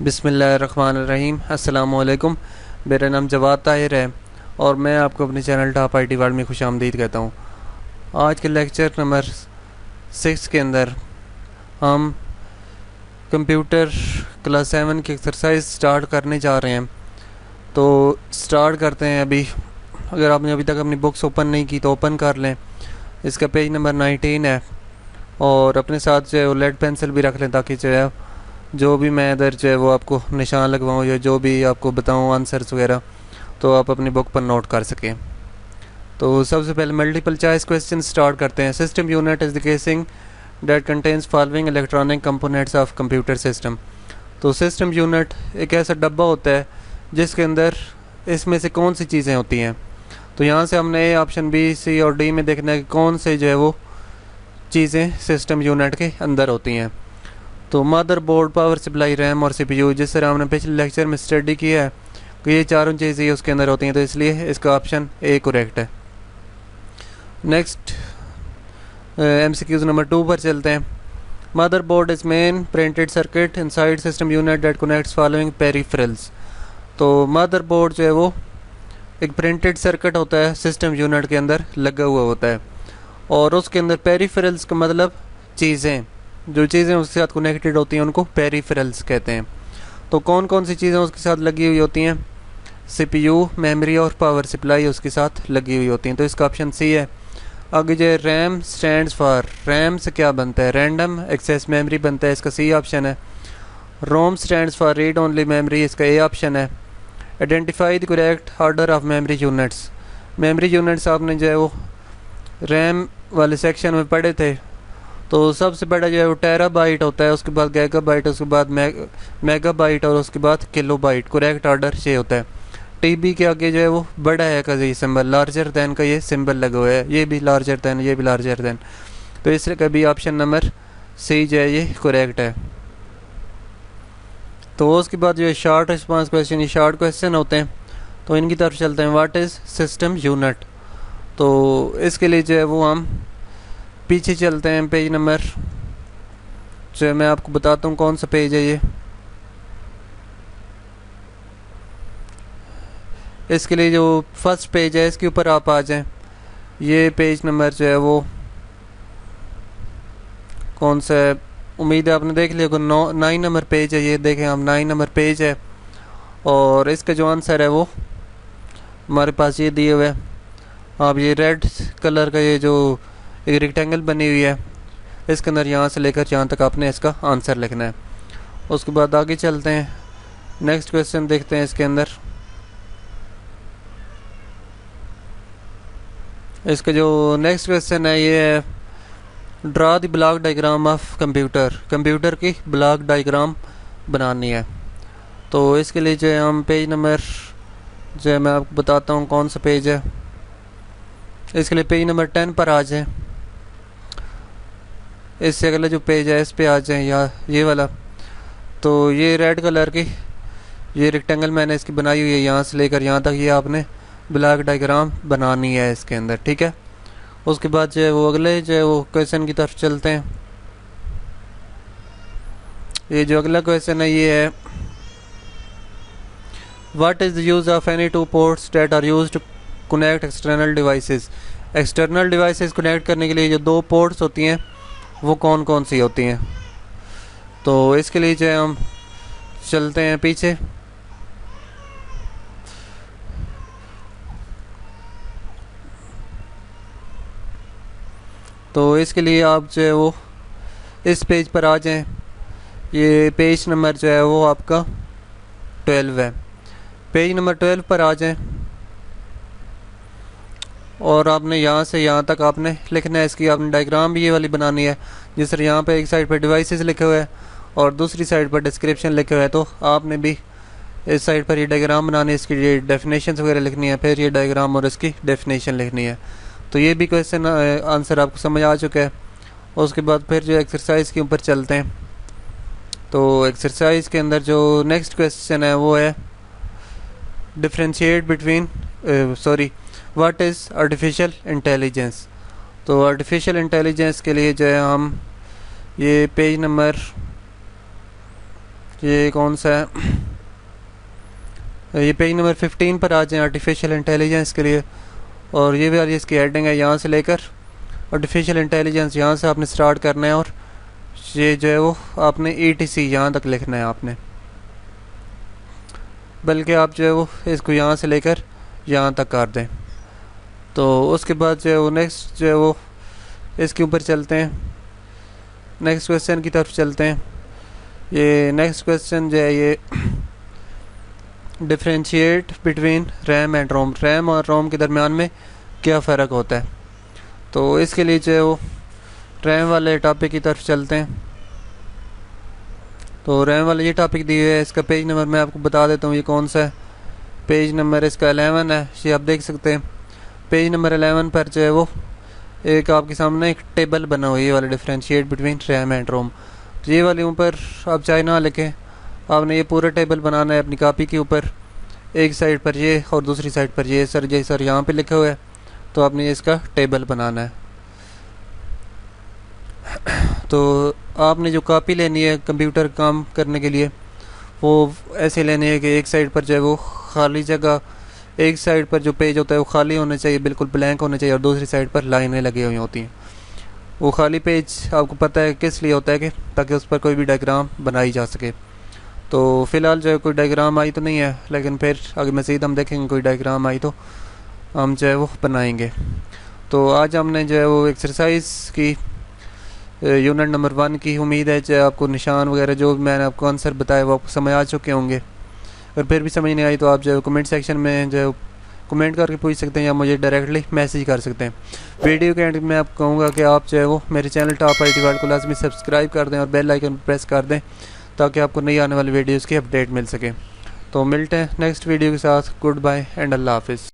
बिस्मिल्लाहिर्रहमानिर्रहीम। अस्सलामुअलैकुम। मेरा नाम जवाद ताहिर है और मैं आपको अपने चैनल टॉप IT वर्ल्ड में खुशामदीद कहता हूँ। आज के लेक्चर नंबर 6 के अंदर हम कंप्यूटर क्लास 7 की एक्सरसाइज स्टार्ट करने जा रहे हैं। तो स्टार्ट करते हैं। अभी अगर आपने अभी तक अपनी बुक्स ओपन नहीं की तो ओपन कर लें। इसका पेज नंबर 19 है और अपने साथ जो है वो लेड पेंसिल भी रख लें ताकि जो भी मैं इधर जो है वो आपको निशान लगवाऊँ या जो भी आपको बताऊँ आंसर्स वगैरह तो आप अपनी बुक पर नोट कर सकें। तो सबसे पहले मल्टीपल चॉइस क्वेश्चन स्टार्ट करते हैं। System unit is the casing date contains following electronic components of computer system. तो सिस्टम यूनिट एक ऐसा डब्बा होता है जिसके अंदर इसमें से कौन सी चीज़ें होती हैं। तो यहाँ से हमने ए ऑप्शन बी सी और डी में देखना है कि कौन से जो है वो चीज़ें सिस्टम यूनिट के अंदर होती हैं। तो mother board, power supply, RAM और CPU, जिस तरह हमने पिछले लेक्चर में स्टडी किया है कि ये चारों चीज़ें उसके अंदर होती हैं, तो इसलिए इसका ऑप्शन ए करेक्ट है। नेक्स्ट MCQs नंबर 2 पर चलते हैं। Motherboard is main printed circuit inside system unit that connects following peripherals. तो मदर बोर्ड जो है वो एक प्रिंटेड सर्किट होता है, सिस्टम यूनिट के अंदर लगा हुआ होता है और उसके अंदर पेरिफेरल्स का मतलब चीज़ें, जो चीज़ें उसके साथ कनेक्टेड होती हैं उनको पेरिफेरल्स कहते हैं। तो कौन कौन सी चीज़ें उसके साथ लगी हुई होती हैं? CPU, मेमोरी और पावर सप्लाई उसके साथ लगी हुई होती हैं, तो इसका ऑप्शन सी है। आगे जो रैम स्टैंड्स फॉर, रैम से क्या बनता है? रैंडम एक्सेस मेमोरी बनता है, इसका सी ऑप्शन है। रोम stands for read only memory, इसका ए ऑप्शन है। Identify the correct order of memory units. Memory units आपने जो है वो रैम वाले सेक्शन में पढ़े थे। तो सबसे बड़ा जो है वो टेराबाइट होता है, उसके बाद गीगाबाइट, उसके बाद मेगाबाइट और उसके बाद किलोबाइट। करेक्ट ऑर्डर ये होता है। TB के आगे जो है वो बड़ा है का ये सिंबल, लार्जर दैन का ये सिंबल लगा हुआ है, ये भी लार्जर दैन, ये भी लार्जर दैन। तो इसलिए कभी ऑप्शन नंबर सी जो है ये करेक्ट है। तो उसके बाद जो है शॉर्ट रिस्पांस क्वेश्चन, ये शॉर्ट क्वेश्चन होते हैं, तो इनकी तरफ चलते हैं। What is system unit? तो इसके लिए जो है वो हम पीछे चलते हैं। पेज नंबर जो है मैं आपको बताता हूँ कौन सा पेज है ये। इसके लिए जो फर्स्ट पेज है इसके ऊपर आप आ जाएं। ये पेज नंबर जो है वो कौन सा है? उम्मीद है आपने देख लिया। 9 नंबर पेज है, ये देखें हम 9 नंबर पेज है और इसका जो आंसर है वो हमारे पास ये दिए हुए है। आप ये रेड कलर का ये जो एक रेक्टेंगल बनी हुई है इसके अंदर यहाँ से लेकर यहाँ तक आपने इसका आंसर लिखना है। उसके बाद आगे चलते हैं, नेक्स्ट क्वेश्चन देखते हैं। इसके अंदर इसका जो नेक्स्ट क्वेश्चन है ये है draw the block diagram of computer. Computer की ब्लॉक डायग्राम बनानी है। तो इसके लिए जो है हम पेज नंबर जो है मैं आपको बताता हूँ कौन सा पेज है। इसके लिए पेज नंबर 10 पर आ जाए। इससे अगला जो पेज है इस पे आ जाए, या ये वाला। तो ये रेड कलर की ये रेक्टेंगल मैंने इसकी बनाई हुई है, यहाँ से लेकर यहाँ तक ये आपने ब्लॉक डायग्राम बनानी है इसके अंदर, ठीक है। उसके बाद जो है वो अगले जो है वो क्वेश्चन की तरफ चलते हैं। ये जो अगला क्वेश्चन है ये है what is the use of any two ports that are used to connect external devices. External devices connect करने के लिए जो 2 पोर्ट्स होती हैं वो कौन कौन सी होती हैं? तो इसके लिए जो है हम चलते हैं पीछे। तो इसके लिए आप जो है वो इस पेज पर आ जाएं। ये पेज नंबर जो है वो आपका 12 है। पेज नंबर 12 पर आ जाएं और आपने यहाँ से यहाँ तक आपने लिखना है। इसकी आपने डायग्राम भी ये वाली बनानी है, जिस तरह यहाँ पे एक साइड पर डिवाइसेस लिखे हुए हैं और दूसरी साइड पर डिस्क्रिप्शन लिखे हुए हैं। तो आपने भी इस साइड पर ये डायग्राम बनानी है, इसकी ये डेफिनेशन वगैरह लिखनी है, फिर ये डायग्राम और इसकी डेफिनेशन लिखनी है। तो ये भी क्वेश्चन आंसर आपको समझ आ चुका है। उसके बाद फिर जो एक्सरसाइज के ऊपर चलते हैं। तो एक्सरसाइज के अंदर जो नेक्स्ट क्वेश्चन है वो है differentiate between what is artificial intelligence. तो आर्टिफिशियल इंटेलिजेंस के लिए जो है हम ये पेज नंबर ये कौन सा है, ये पेज नंबर 15 पर आ जाए आर्टिफिशियल इंटेलिजेंस के लिए। और ये भी वाली इसकी हेडिंग है, यहाँ से लेकर आर्टिफिशियल इंटेलिजेंस यहाँ से आपने स्टार्ट करना है, और ये जो है वो आपने ETC यहाँ तक लिखना है आपने, बल्कि आप जो है वो इसको यहाँ से लेकर यहाँ तक कर दें। तो उसके बाद जो है वो नेक्स्ट जो है वो इसके ऊपर चलते हैं, नेक्स्ट क्वेश्चन की तरफ चलते हैं। ये नेक्स्ट क्वेश्चन जो है ये differentiate between RAM and ROM, RAM और रोम के दरमियान में क्या फ़र्क होता है। तो इसके लिए जो है वो रैम वाले टॉपिक की तरफ चलते हैं। तो रैम वाले ये टॉपिक दिए हुए है, इसका पेज नंबर मैं आपको बता देता हूँ ये कौन सा है। पेज नंबर इसका 11 है, ये आप देख सकते हैं। पेज नंबर 11 पर जो है वो एक आपके सामने एक टेबल बना हुआ है, ये वाला डिफरेंशिएट बिटवीन रैम एंड रोम। ये वाले ऊपर आप चाहे ना लिखें, आपने ये पूरा टेबल बनाना है अपनी कॉपी के ऊपर, एक साइड पर ये और दूसरी साइड पर ये। सर यहाँ पे लिखा हुआ है, तो आपने इसका टेबल बनाना है। तो आपने जो कॉपी लेनी है कंप्यूटर काम करने के लिए, वो ऐसे लेनी है कि एक साइड पर जो है वो खाली जगह, एक साइड पर जो पेज होता है वो खाली होना चाहिए, बिल्कुल ब्लैंक होना चाहिए, और दूसरी साइड पर लाइनें लगी हुई होती हैं। वो खाली पेज आपको पता है किस लिए होता है कि ताकि उस पर कोई भी डायग्राम बनाई जा सके। तो फ़िलहाल जो है कोई डायग्राम आई तो नहीं है, लेकिन फिर अगर मज़ीद हम देखेंगे कोई डायग्राम आई तो हम जो है वो बनाएंगे। तो आज हमने जो है वो एक्सरसाइज की यूनिट नंबर 1 की, उम्मीद है जो आपको निशान वगैरह जो मैंने आपको आंसर बताया वो आपको समझ आ चुके होंगे। और फिर भी समझ नहीं आई तो आप जो है कमेंट सेक्शन में जो कमेंट करके पूछ सकते हैं, या मुझे डायरेक्टली मैसेज कर सकते हैं। वीडियो के एंड में आप कहूँगा कि आप जो है वो मेरे चैनल टॉप IT वर्ल्ड को लाजमी सब्सक्राइब कर दें और बेल आइकन प्रेस कर दें, ताकि आपको नई आने वाली वीडियोज़ की अपडेट मिल सके। तो मिलते हैं नेक्स्ट वीडियो के साथ। गुड बाय एंड अल्लाह हाफिज़।